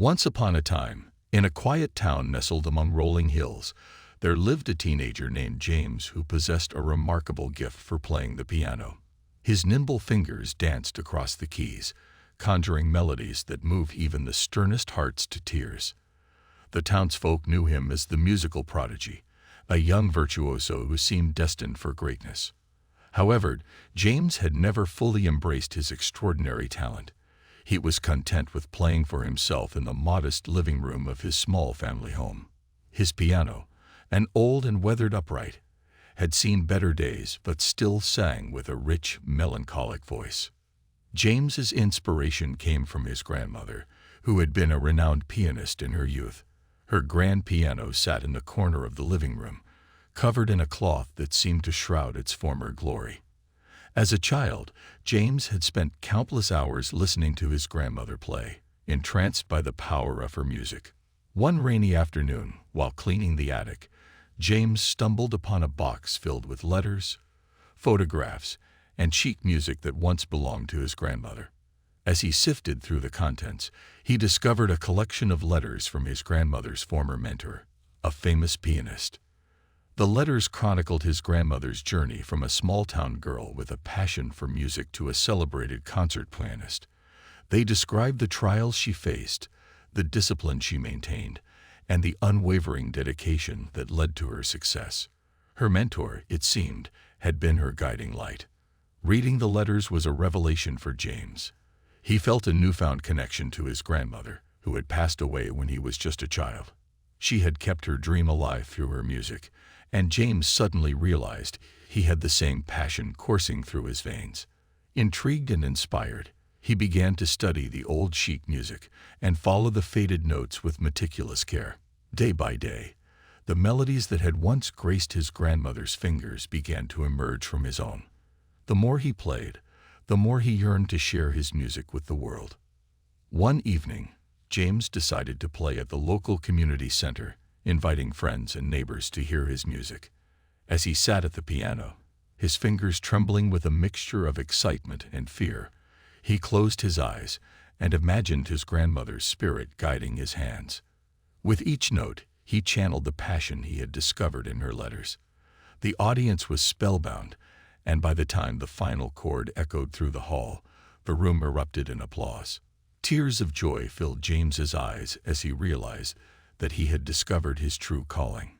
Once upon a time, in a quiet town nestled among rolling hills, there lived a teenager named James who possessed a remarkable gift for playing the piano. His nimble fingers danced across the keys, conjuring melodies that move even the sternest hearts to tears. The townsfolk knew him as the musical prodigy, a young virtuoso who seemed destined for greatness. However, James had never fully embraced his extraordinary talent. He was content with playing for himself in the modest living room of his small family home. His piano, an old and weathered upright, had seen better days but still sang with a rich, melancholic voice. James's inspiration came from his grandmother, who had been a renowned pianist in her youth. Her grand piano sat in the corner of the living room, covered in a cloth that seemed to shroud its former glory. As a child, James had spent countless hours listening to his grandmother play, entranced by the power of her music. One rainy afternoon, while cleaning the attic, James stumbled upon a box filled with letters, photographs, and sheet music that once belonged to his grandmother. As he sifted through the contents, he discovered a collection of letters from his grandmother's former mentor, a famous pianist. The letters chronicled his grandmother's journey from a small-town girl with a passion for music to a celebrated concert pianist. They described the trials she faced, the discipline she maintained, and the unwavering dedication that led to her success. Her mentor, it seemed, had been her guiding light. Reading the letters was a revelation for James. He felt a newfound connection to his grandmother, who had passed away when he was just a child. She had kept her dream alive through her music, and James suddenly realized he had the same passion coursing through his veins. Intrigued and inspired, he began to study the old sheet music and follow the faded notes with meticulous care. Day by day, the melodies that had once graced his grandmother's fingers began to emerge from his own. The more he played, the more he yearned to share his music with the world. One evening, James decided to play at the local community center, inviting friends and neighbors to hear his music. As he sat at the piano, his fingers trembling with a mixture of excitement and fear, he closed his eyes and imagined his grandmother's spirit guiding his hands. With each note, he channeled the passion he had discovered in her letters. The audience was spellbound, and by the time the final chord echoed through the hall, the room erupted in applause. Tears of joy filled James's eyes as he realized that he had discovered his true calling.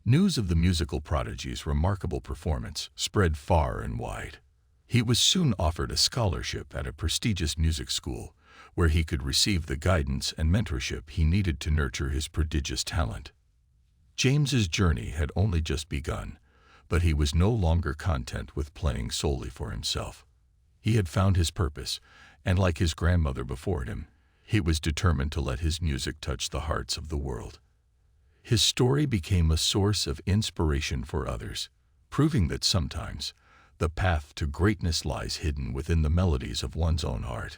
News of the musical prodigy's remarkable performance spread far and wide. He was soon offered a scholarship at a prestigious music school, where he could receive the guidance and mentorship he needed to nurture his prodigious talent. James's journey had only just begun, but he was no longer content with playing solely for himself. He had found his purpose, and like his grandmother before him, he was determined to let his music touch the hearts of the world. His story became a source of inspiration for others, proving that sometimes the path to greatness lies hidden within the melodies of one's own heart.